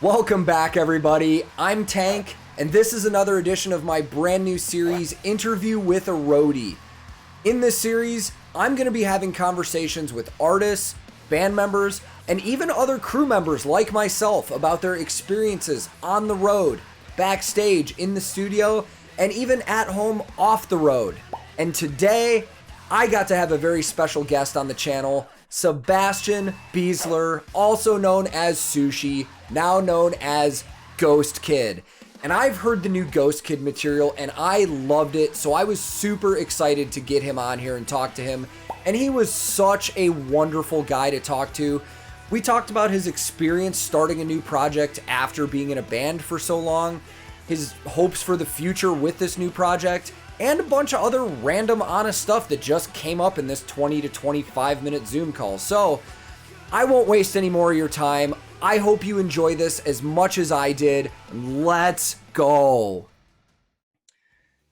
Welcome back, everybody. I'm Tank, and this is another edition of my brand new series, Interview with a Roadie. In this series, I'm going to be having conversations with artists, band members, and even other crew members like myself about their experiences on the road, backstage, in the studio, and even at home off the road. And today, I got to have a very special guest on the channel, Sebastian Biesler, also known as Sushi, now known as Ghostkid. And I've heard the new Ghostkid material and I loved it, so I was super excited to get him on here and talk to him. And he was such a wonderful guy to talk to. We talked about his experience starting a new project after being in a band for so long, his hopes for the future with this new project, and a bunch of other random honest stuff that just came up in this 20 to 25 minute Zoom call. So I won't waste any more of your time. I hope you enjoy this as much as I did. Let's go.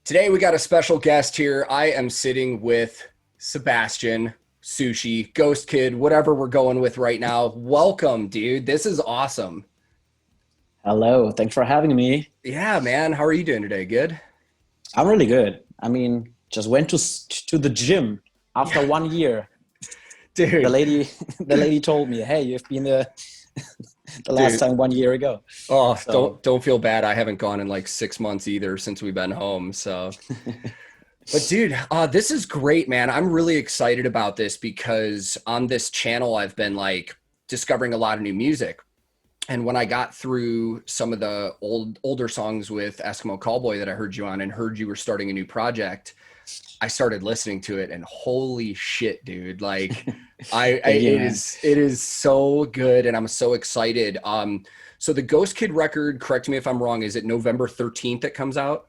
Today we got a special guest here. I am sitting with Sebastian, Sushi, Ghostkid, whatever we're going with right now. Welcome, dude. This is awesome. Hello. Thanks for having me. Yeah, man. How are you doing today? Good? I'm really good. I mean, just went to the gym after 1 year. Dude. The lady told me, "Hey, you've been the last time 1 year ago." Oh, so. Don't feel bad. I haven't gone in like 6 months either since we've been home. So, but dude, this is great, man. I'm really excited about this because on this channel, I've been like discovering a lot of new music. And when I got through some of the older songs with Eskimo Callboy that I heard you on and heard you were starting a new project, I started listening to it and holy shit, dude. Like it is so good and I'm so excited. So the Ghostkid record, correct me if I'm wrong, is it November 13th it comes out?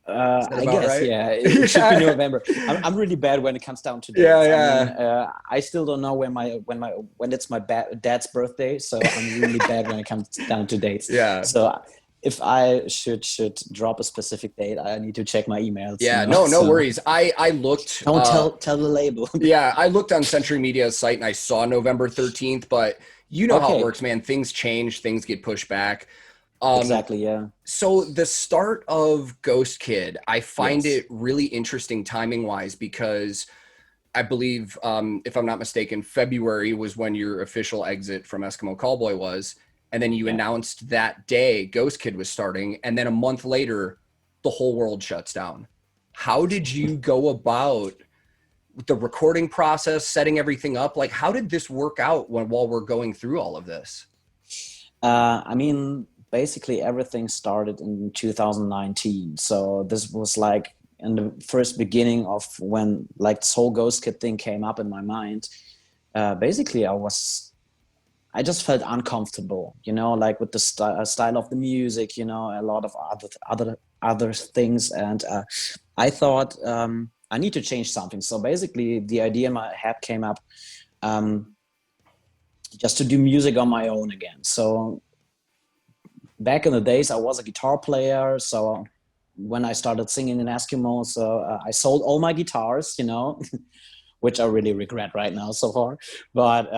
I guess, right? Yeah, it should be November. I'm really bad when it comes down to dates. Yeah. I mean, I still don't know when it's my dad's birthday, so I'm really bad when it comes down to dates. Yeah. So if I should drop a specific date, I need to check my emails. Yeah, no worries. I looked. Don't tell the label. Yeah, I looked on Century Media's site and I saw November 13th, but you know how it works, man. Things change, things get pushed back. Exactly, yeah. So the start of Ghostkid, I find it really interesting timing wise because I believe, if I'm not mistaken, February was when your official exit from Eskimo Callboy was. And then you announced that day Ghostkid was starting. And then a month later, the whole world shuts down. How did you go about the recording process, setting everything up? Like, how did this work out while we're going through all of this? I mean, basically everything started in 2019. So this was like in the first beginning of when like this whole Ghostkid thing came up in my mind. Basically I just felt uncomfortable, you know, like with the style of the music, you know, a lot of other things. And I thought I need to change something. So basically the idea in my head came up just to do music on my own again. So back in the days, I was a guitar player. So when I started singing in Eskimo, so I sold all my guitars, you know, which I really regret right now so far. But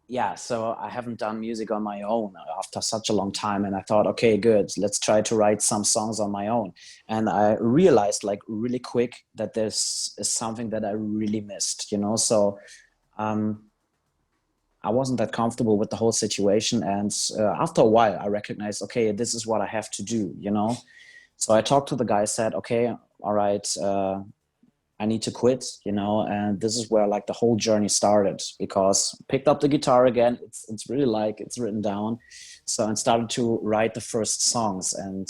yeah, so I haven't done music on my own after such a long time. And I thought, okay, good, let's try to write some songs on my own. And I realized like really quick that this is something that I really missed, you know? So I wasn't that comfortable with the whole situation. And after a while, I recognized, okay, this is what I have to do, you know? So I talked to the guy, said, okay, all right, I need to quit, you know? And this is where like the whole journey started, because picked up the guitar again. It's really like it's written down. So I started to write the first songs, and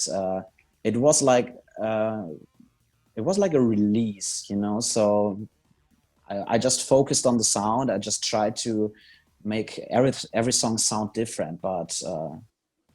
it was like a release, you know? So I just focused on the sound. I just tried to make every song sound different, but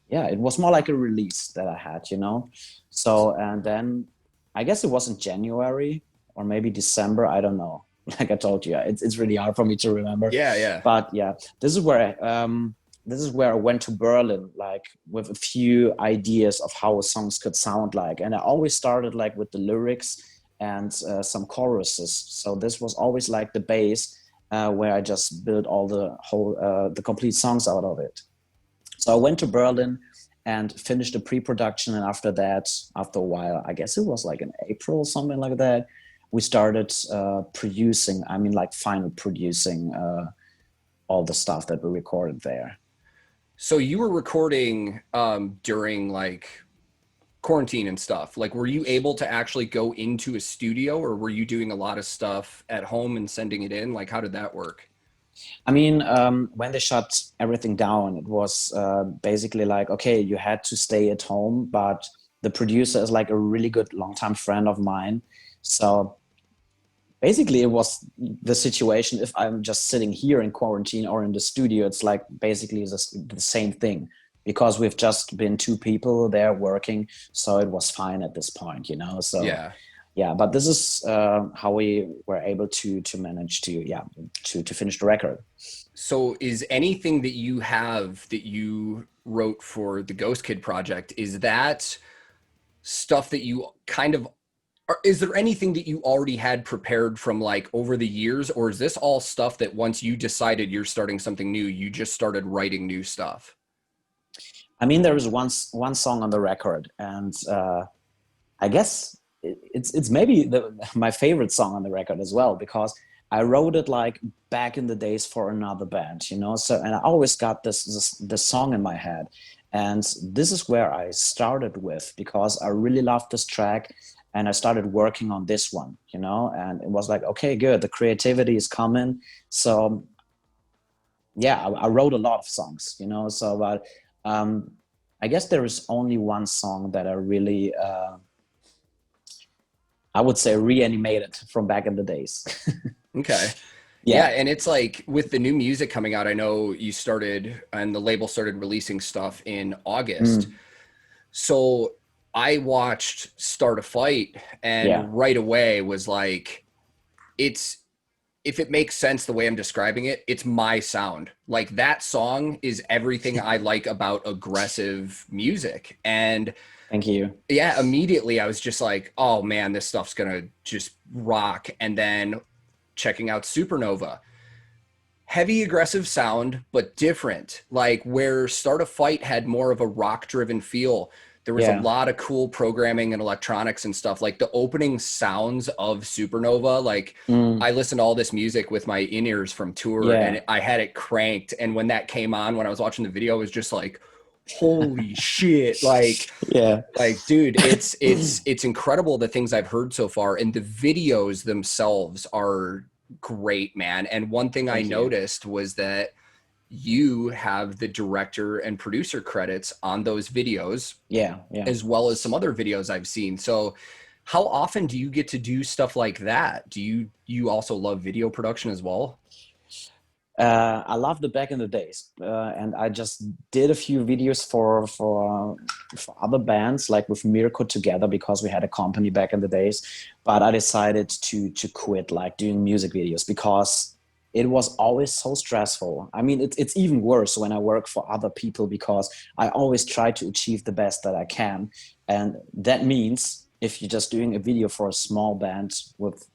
yeah, it was more like a release that I had, you know? So, and then I guess it was in January or maybe December, I don't know. Like I told you, it's really hard for me to remember. Yeah. But yeah, this is where I went to Berlin, like with a few ideas of how songs could sound like. And I always started like with the lyrics and some choruses. So this was always like the base. where I just built all the complete songs out of it. So I went to Berlin and finished the pre-production, and after that, after a while, I guess it was like in April, something like that, we started producing. I mean, like final producing all the stuff that we recorded there. So you were recording during like quarantine and stuff. Like, were you able to actually go into a studio, or were you doing a lot of stuff at home and sending it in? Like, how did that work? I mean, when they shut everything down, it was basically like, okay, you had to stay at home, but the producer is like a really good longtime friend of mine. So basically it was the situation. If I'm just sitting here in quarantine or in the studio, it's like basically the same thing, because we've just been two people there working. So it was fine at this point, you know? So Yeah. yeah, but this is how we were able to manage to finish the record. So is anything that you have that you wrote for the Ghostkid project, is that stuff that you kind of, or is there anything that you already had prepared from like over the years, or is this all stuff that once you decided you're starting something new, you just started writing new stuff? I mean, there is one song on the record, and I guess it's maybe my favorite song on the record as well, because I wrote it like back in the days for another band, you know. So, and I always got this song in my head, and this is where I started with, because I really loved this track, and I started working on this one, you know. And it was like, okay, good, the creativity is coming. So yeah, I wrote a lot of songs, you know. So, but I guess there is only one song that I really I would say reanimated from back in the days. Okay. Yeah, Yeah. and it's like with the new music coming out, I know you started and the label started releasing stuff in August. Mm. So I watched Start a Fight Yeah. and right away was like, it's, if it makes sense the way I'm describing it, it's my sound. Like that song is everything I like about aggressive music. And Thank you. yeah, immediately I was just like, oh man, this stuff's gonna just rock. And then checking out Supernova, heavy aggressive sound, but different. Like where Start a Fight had more of a rock driven feel, there was a Yeah. lot of cool programming and electronics and stuff. Like the opening sounds of Supernova, like Mm. I listened to all this music with my in-ears from tour Yeah. and I had it cranked. And when that came on, when I was watching the video, it was just like, holy shit. Yeah. Like, dude, it's incredible the things I've heard so far, and the videos themselves are great, man. And one thing I Thank you. noticed was that you have the director and producer credits on those videos, Yeah. Yeah. as well as some other videos I've seen. So how often do you get to do stuff like that? Do you also love video production as well? I loved it back in the days, and I just did a few videos for other bands, like with Mirko together, because we had a company back in the days. But I decided to quit, like doing music videos, because it was always so stressful. I mean, it's even worse when I work for other people, because I always try to achieve the best that I can, and that means if you're just doing a video for a small band with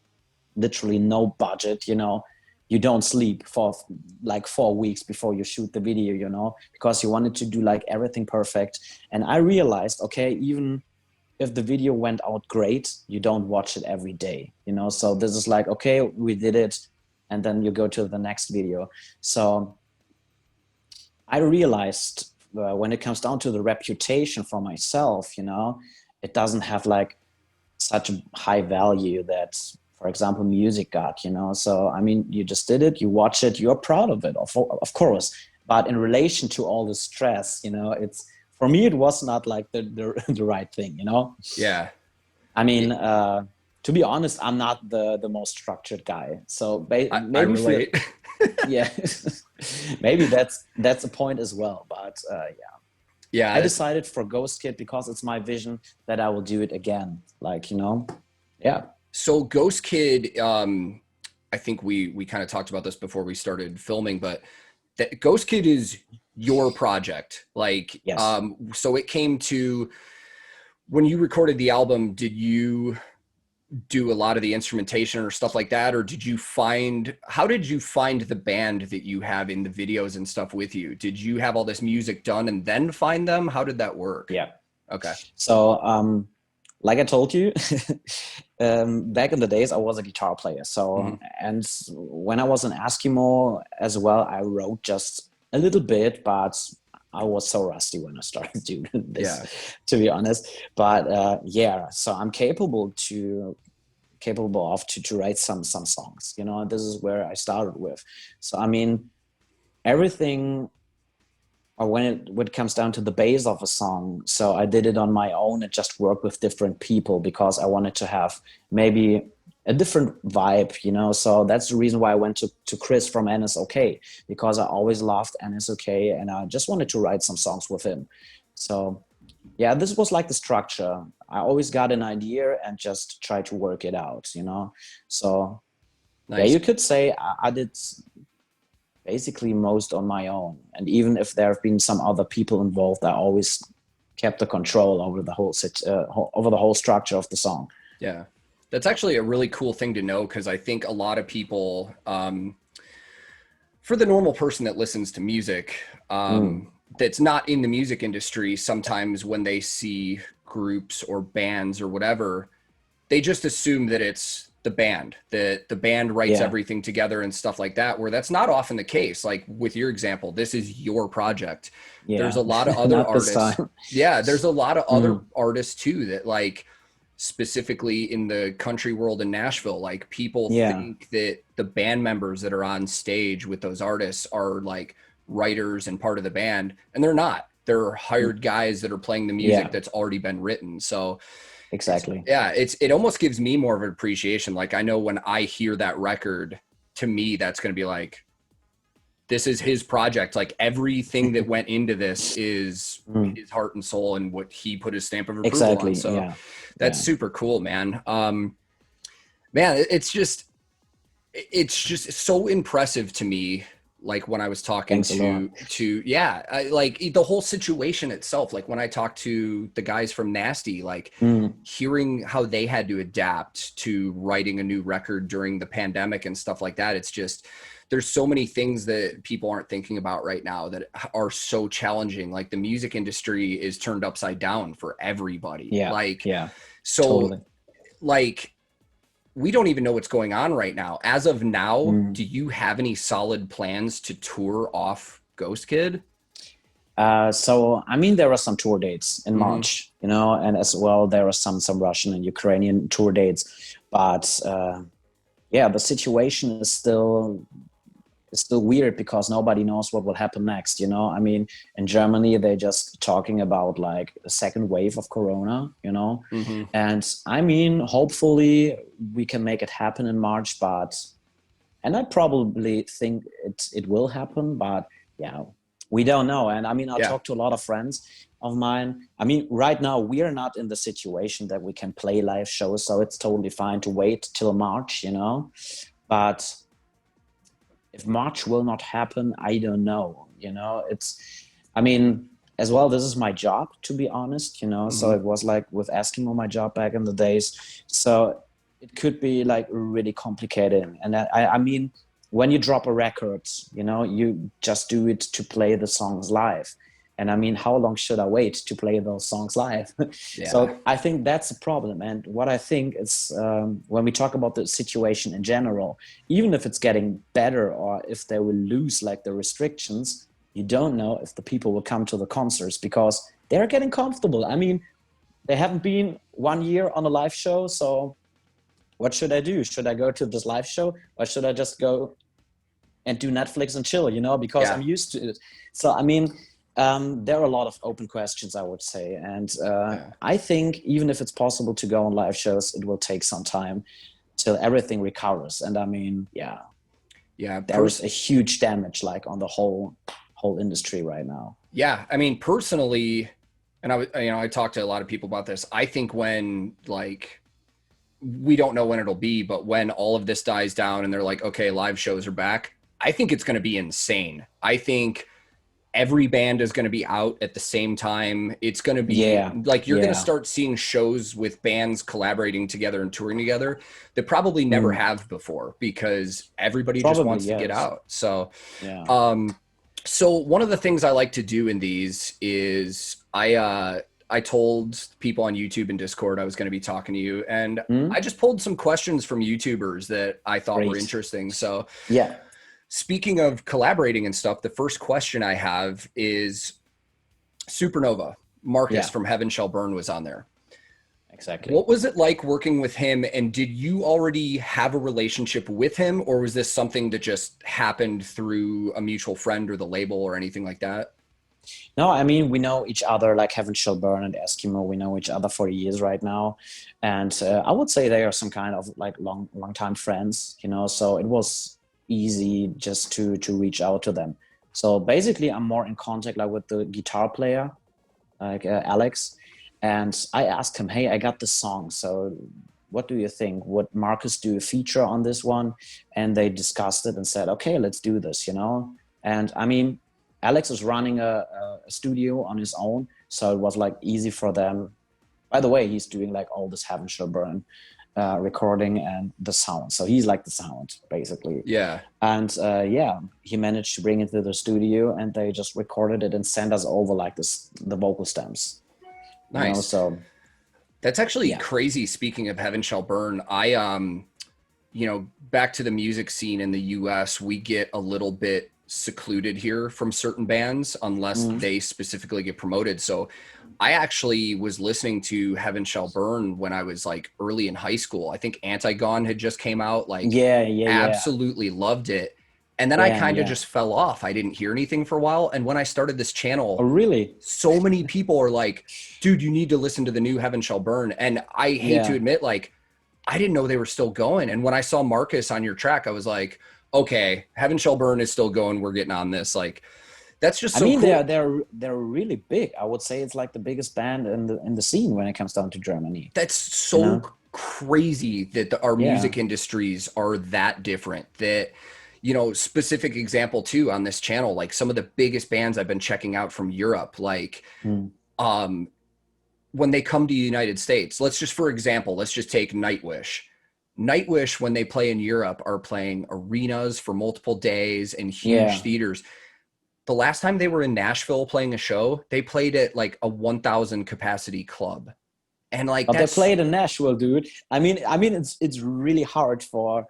literally no budget, you know, you don't sleep for like 4 weeks before you shoot the video, you know, because you wanted to do like everything perfect. And I realized, okay, even if the video went out great, you don't watch it every day, you know. So this is like, okay, we did it, and then you go to the next video. So I realized when it comes down to the reputation for myself, you know, it doesn't have like such a high value that, for example, music got, you know. So I mean, you just did it, you watch it, you're proud of it, of course. But in relation to all the stress, you know, it's, for me it was not like the right thing, you know. Yeah. I mean, to be honest, I'm not the most structured guy, so I maybe relate. yeah. Maybe that's a point as well. But yeah, Yeah, I decided for Ghostkid because it's my vision that I will do it again, like, you know. Yeah. so Ghostkid, I think we kind of talked about this before we started filming, but that Ghostkid is your project. Like, Yes. so it came to when you recorded the album, did you do a lot of the instrumentation or stuff like that? Or how did you find the band that you have in the videos and stuff with you? Did you have all this music done and then find them? How did that work? Yeah. Okay. So, like I told you, back in the days, I was a guitar player. So, and when I was an Eskimo as well, I wrote just a little bit, but I was so rusty when I started doing this, to be honest. But yeah, so I'm capable of to write some songs. You know, this is where I started with. So I mean, everything, or when it comes down to the base of a song, so I did it on my own and just worked with different people because I wanted to have maybe a different vibe, you know. So that's the reason why I went to Chris from NSOK, because I always loved NSOK and I just wanted to write some songs with him. So yeah, this was like the structure. I always got an idea and just try to work it out, you know. So nice. Yeah, you could say I did basically most on my own. And even if there have been some other people involved, I always kept the control over the whole structure of the song. Yeah. That's actually a really cool thing to know, because I think a lot of people, for the normal person that listens to music, that's not in the music industry, sometimes when they see groups or bands or whatever, they just assume that it's the band, that the band writes everything together and stuff like that, where that's not often the case. Like with your example, this is your project. Yeah. There's a lot of other artists. Yeah, there's a lot of other artists too that, like, specifically in the country world in Nashville, like people think that the band members that are on stage with those artists are like writers and part of the band, and they're not. They're hired guys that are playing the music that's already been written. So exactly. It almost gives me more of an appreciation. Like, I know when I hear that record, to me, that's going to be like, this is his project. Like, everything that went into this is his heart and soul and what he put his stamp of approval on. So that's super cool, man. Man, it's just so impressive to me. Like when I was talking like the whole situation itself, like when I talked to the guys from Nasty, like hearing how they had to adapt to writing a new record during the pandemic and stuff like that. It's just, there's so many things that people aren't thinking about right now that are so challenging. Like the music industry is turned upside down for everybody. So totally. Like, we don't even know what's going on right now. As of now, do you have any solid plans to tour off Ghostkid? So, I mean, there are some tour dates in March, you know, and as well, there are some Russian and Ukrainian tour dates. But yeah, the situation is still weird because nobody knows what will happen next, you know. I mean, in Germany, they're just talking about like a second wave of Corona, you know. And I mean, hopefully we can make it happen in March, and I probably think it will happen, but yeah, we don't know. And I mean, I talked to a lot of friends of mine. I mean, right now we are not in the situation that we can play live shows, so it's totally fine to wait till March, you know. But if March will not happen, I don't know, you know. I mean, as well, this is my job, to be honest, you know. So it was like with Eskimo, my job back in the days. So it could be like really complicated. And I mean, when you drop a record, you know, you just do it to play the songs live. And I mean, how long should I wait to play those songs live? So I think that's a problem. And what I think is when we talk about the situation in general, even if it's getting better or if they will lose like the restrictions, you don't know if the people will come to the concerts because they're getting comfortable. I mean, they haven't been 1 year on a live show. So what should I do? Should I go to this live show or should I just go and do Netflix and chill, you know, because I'm used to it. So, I mean, there are a lot of open questions, I would say. And I think even if it's possible to go on live shows, it will take some time till everything recovers. And I mean, there is a huge damage like on the whole industry right now. Yeah. I mean, personally, and I talked to a lot of people about this. I think when like, we don't know when it'll be, but when all of this dies down and they're like, okay, live shows are back, I think it's going to be insane. I think every band is going to be out at the same time. It's going to be like you're going to start seeing shows with bands collaborating together and touring together that probably never have before, because everybody just wants to get out. So so one of the things I like to do in these is I told people on YouTube and Discord I was going to be talking to you, and I just pulled some questions from YouTubers that I thought were interesting. So speaking of collaborating and stuff, the first question I have is Supernova. Marcus from Heaven Shall Burn was on there. Exactly. What was it like working with him, and did you already have a relationship with him, or was this something that just happened through a mutual friend or the label or anything like that? No, I mean, we know each other, like Heaven Shall Burn and Eskimo. We know each other for years right now. And I would say they are some kind of like long time friends, you know, so it was easy just to reach out to them. So basically I'm more in contact like with the guitar player, like Alex, and I asked him, hey, I got this song, so what do you think? Would Marcus do a feature on this one? And they discussed it and said, okay, let's do this, you know. And I mean, Alex is running a studio on his own, so it was like easy for them. By the way, he's doing like all this Heaven Shall Burn recording and the sound. So he's like the sound, basically. Yeah. And he managed to bring it to the studio, and they just recorded it and sent us over like the vocal stems. Nice. You know, so that's actually crazy. Speaking of Heaven Shall Burn, I you know, back to the music scene in the US, we get a little bit secluded here from certain bands unless they specifically get promoted. So I actually was listening to Heaven Shall Burn when I was like early in high school. I think Antigone had just came out. Like, absolutely loved it. And then I kind of just fell off. I didn't hear anything for a while. And when I started this channel, so many people are like, dude, you need to listen to the new Heaven Shall Burn. And I hate to admit, like, I didn't know they were still going. And when I saw Marcus on your track, I was like, okay, Heaven Shall Burn is still going. We're getting on this. Like, that's just so cool. They're really big. I would say it's like the biggest band in the scene when it comes down to Germany. That's so crazy that our music industries are that different. That, you know, specific example too on this channel, like some of the biggest bands I've been checking out from Europe, like when they come to the United States, let's just take Nightwish. Nightwish, when they play in Europe, are playing arenas for multiple days and huge theaters. The last time they were in Nashville playing a show, they played at like a 1,000 capacity club. And like they played in Nashville, dude. I mean, it's really hard for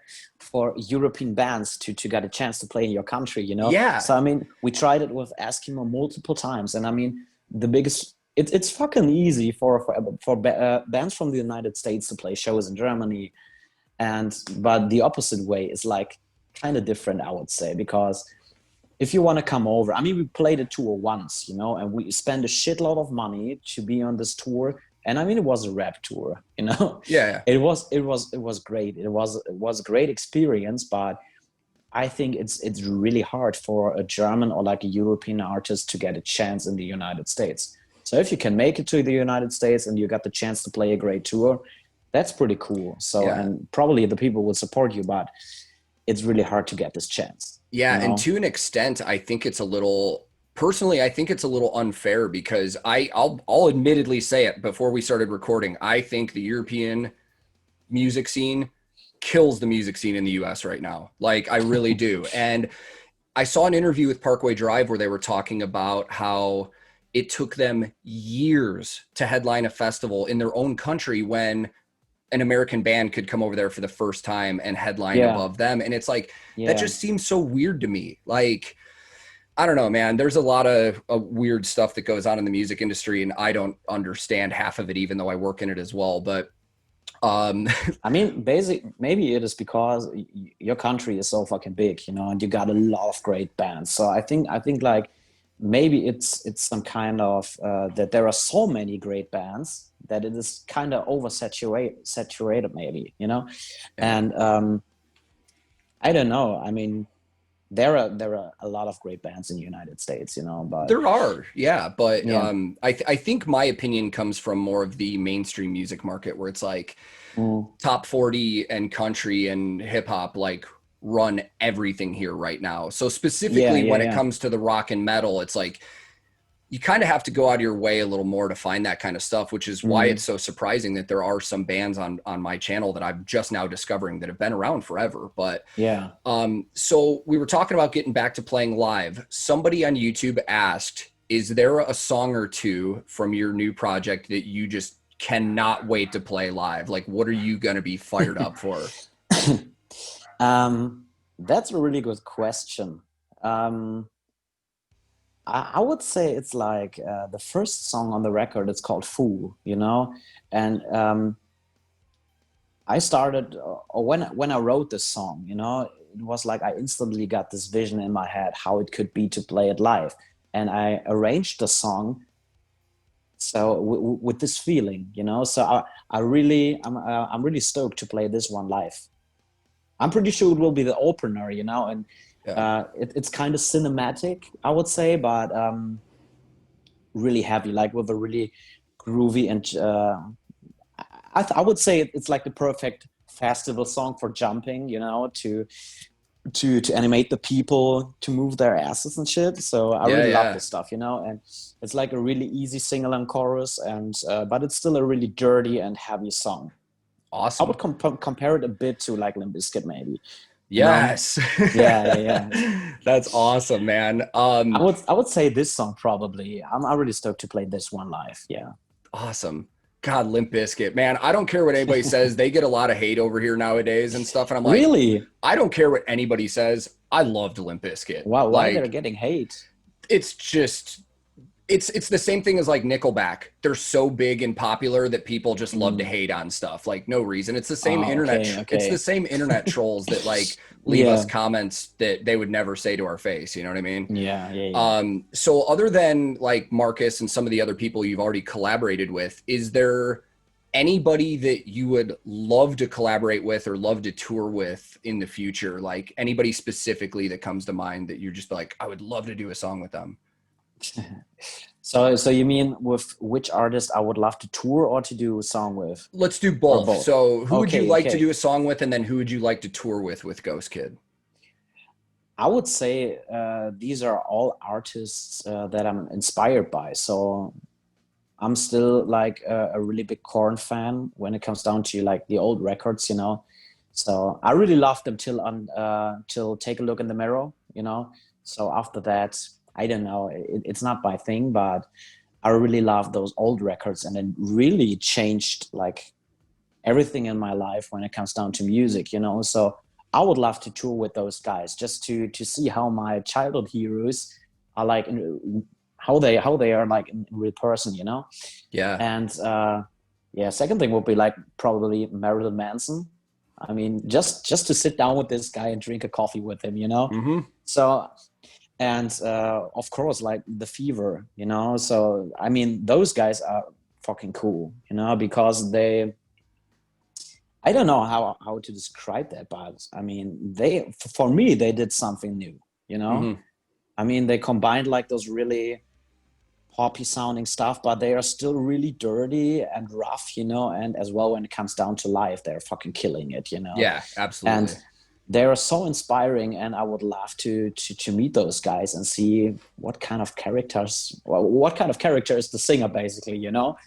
European bands to get a chance to play in your country, you know? Yeah. So I mean, we tried it with Eskimo multiple times, and I mean, it's fucking easy for bands from the United States to play shows in Germany, but the opposite way is like kind of different, I would say, because if you want to come over, I mean, we played a tour once, you know, and we spent a shitload of money to be on this tour. And I mean, it was a rap tour, you know. Yeah. It was great. It was a great experience, but I think it's really hard for a German or like a European artist to get a chance in the United States. So if you can make it to the United States and you got the chance to play a great tour, that's pretty cool. So and probably the people will support you, but it's really hard to get this chance. Yeah, you know? And to an extent, I think it's a little. Personally, I think it's a little unfair because I'll admittedly say it before we started recording. I think the European music scene kills the music scene in the US right now. Like, I really do. And I saw an interview with Parkway Drive where they were talking about how it took them years to headline a festival in their own country when an American band could come over there for the first time and headline above them. And it's like, that just seems so weird to me. Like, I don't know, man. There's a lot of weird stuff that goes on in the music industry, and I don't understand half of it, even though I work in it as well. But I mean, maybe it is because your country is so fucking big, you know, and you got a lot of great bands. So I think like maybe it's some kind of that there are so many great bands that it is kind of saturated, maybe, you know. And I don't know. I mean, there are a lot of great bands in the United States, you know, but there are, but I think my opinion comes from more of the mainstream music market where it's like top 40 and country and hip hop, like run everything here right now. So Yeah, specifically yeah, when it yeah. comes to the rock and metal, it's like you kind of have to go out of your way a little more to find that kind of stuff, which is why it's Mm, so surprising that there are some bands on my channel that I'm just now discovering that have been around forever. But yeah. so we were talking about getting back to playing live. Somebody on YouTube asked, is there a song or two from your new project that you just cannot wait to play live? Like, what are you going to be fired up for? That's a really good question. Um, I would say it's like the first song on the record. It's called "Fool," you know, and I started or when I wrote this song, you know, it was like I instantly got this vision in my head how it could be to play it live, and I arranged the song so with this feeling, you know. So I'm really stoked to play this one live. I'm pretty sure it will be the opener, you know, and Yeah. it's kind of cinematic, I would say, but really heavy, like with a really groovy and I would say it's like the perfect festival song for jumping, you know, to animate the people to move their asses and shit. So I Yeah. really love Yeah. this stuff, you know, and it's like a really easy sing-along chorus, and but it's still a really dirty and heavy song. I Awesome. would compare it a bit to like Limp Bizkit, maybe. You know? Yes. Yeah, yeah, yeah. That's awesome, man. I would say this song probably. I'm really stoked to play this one live. Yeah. Awesome. God, Limp Bizkit, man. I don't care what anybody says. They get a lot of hate over here nowadays and stuff. And I'm like, Really? I don't care what anybody says. I loved Limp Bizkit. Wow, why they're Like, getting hate? it's just it's the same thing as like Nickelback. They're so big and popular that people just love to Mm. hate on stuff, like no reason. It's the same Oh, internet. okay, It's the okay. same internet trolls that like leave us Yeah, comments that they would never say to our face. You know what I mean? yeah, yeah, yeah. So other than like Marcus and some of the other people you've already collaborated with, is there anybody that you would love to collaborate with or love to tour with in the future? Like anybody specifically that comes to mind that you're just like, I would love to do a song with them. So you mean with which artist I would love to tour or to do a song with, Let's do or both. both? So who would you Okay, like to okay. do a song with, and then who would you like to tour with Ghostkid? I would say these are all artists that I'm inspired by. So I'm still like a really big Korn fan when it comes down to like the old records, you know. So I really loved them till Take a Look in the Mirror, you know. So after that, I don't know, it's not my thing, but I really love those old records, and it really changed like everything in my life when it comes down to music, you know. So I would love to tour with those guys just to see how my childhood heroes are like, how they are like in real person, you know. Yeah. And yeah, second thing would be like probably Marilyn Manson. I mean, just to sit down with this guy and drink a coffee with him, you know. Mm-hmm. So and of course like The Fever, you know. So I mean, those guys are fucking cool, you know, because they, I don't know how to describe that, but I mean, they, for me, they did something new, you know. Mm-hmm. I mean, they combined like those really poppy sounding stuff, but they are still really dirty and rough, you know. And as well, when it comes down to life, they're fucking killing it, you know. Yeah, absolutely. And they are so inspiring, and I would love to meet those guys and see what kind of characters, well, what kind of character is the singer, basically, you know.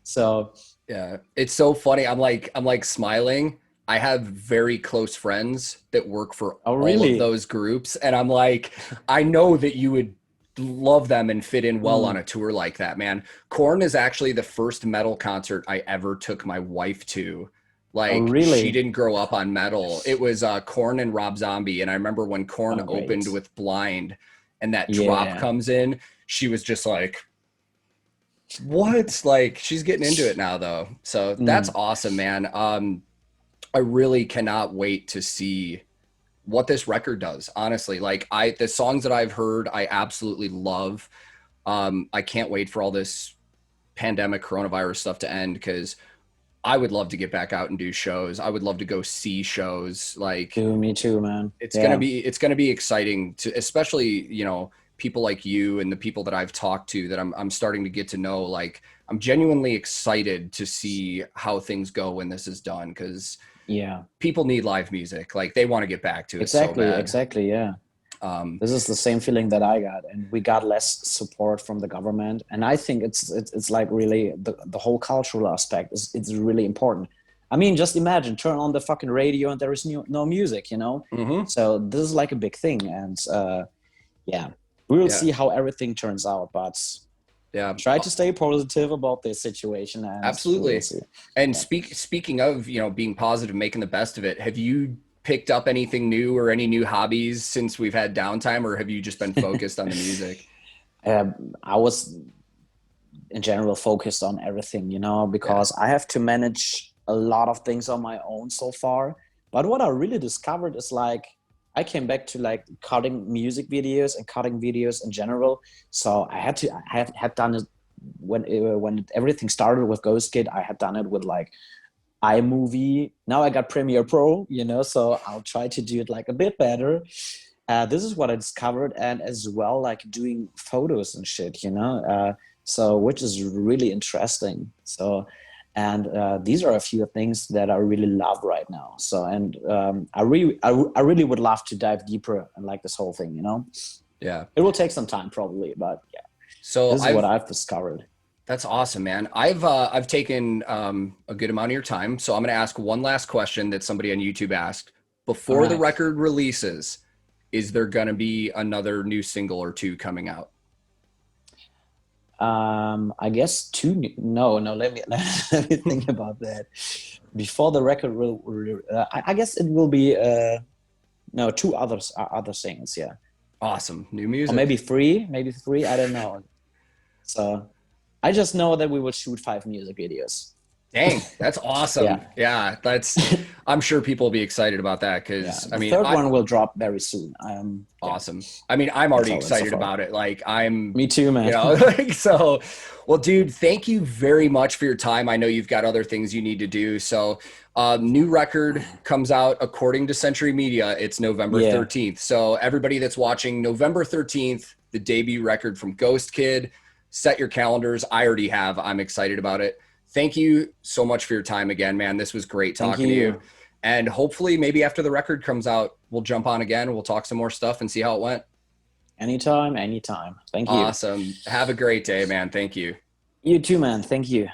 So Yeah, it's so funny. I'm like smiling. I have very close friends that work for oh all of really? those groups, and I'm like, I know that you would love them and fit in well on Mm. a tour like that, man. Korn is actually the first metal concert I ever took my wife to. Oh Like she really? didn't grow up on metal. It was Korn and Rob Zombie, and I remember when Korn Oh opened great. with Blind and that drop Yeah. comes in, she was just like, what? Like she's getting into it now though. So that's Mm. awesome, man. I really cannot wait to see what this record does. Honestly, like the songs that I've heard, I absolutely love. I can't wait for all this pandemic coronavirus stuff to end because I would love to get back out and do shows. I would love to go see shows. Like Dude, me too, man. it's gonna Yeah. be it's gonna be exciting to, especially people like you and the people that I've talked to that I'm starting to get to know. Like I'm genuinely excited to see how things go when this is done because Yeah. people need live music. Like they want to get back to it Exactly. so bad. Exactly. Yeah. This is the same feeling that I got, and we got less support from the government. And I think it's like really the whole cultural aspect is it's really important. I mean, just imagine, turn on the fucking radio and there is no music, you know? So this is like a big thing. And yeah, we will see how everything turns out, but yeah, try to stay positive about this situation. And absolutely. And speaking of, you know, being positive, making the best of it, have you picked up anything new or any new hobbies since we've had downtime, or have you just been focused on the music? I was in general focused on everything, you know, because I have to manage a lot of things on my own so far. But what I really discovered is like I came back to like cutting music videos and cutting videos in general. So I had done it when everything started with Ghostkid. I had done it with like iMovie. Now I got Premiere Pro, you know, so I'll try to do it like a bit better. This is what I discovered, and as well like doing photos and shit, you know, so which is really interesting. So and these are a few things that I really love right now. So and I really would love to dive deeper in like this whole thing, you know. Yeah, it will take some time probably, but yeah, so this is what I've discovered. That's awesome, man. I've taken a good amount of your time, so I'm going to ask one last question that somebody on YouTube asked. Before the record releases, is there going to be another new single or two coming out? I guess two. No. Let me think about that. Before the record I guess it will be no, two other singles. Yeah. Awesome, new music. Or maybe three. I don't know. So I just know that we will shoot 5 music videos. Dang, that's awesome. Yeah, that's. I'm sure people will be excited about that because I mean, the third one will drop very soon. Awesome. I mean, I'm already excited about it. Like Me too, man. You know, like, so, well, dude, thank you very much for your time. I know you've got other things you need to do. So, new record comes out according to Century Media. It's November 13th. So everybody that's watching, November 13th, the debut record from Ghostkid. Set your calendars. I already have. I'm excited about it. Thank you so much for your time again, man. This was great talking to you. And hopefully maybe after the record comes out, we'll jump on again. We'll talk some more stuff and see how it went. Anytime. Thank you. Awesome. Have a great day, man. Thank you. You too, man. Thank you.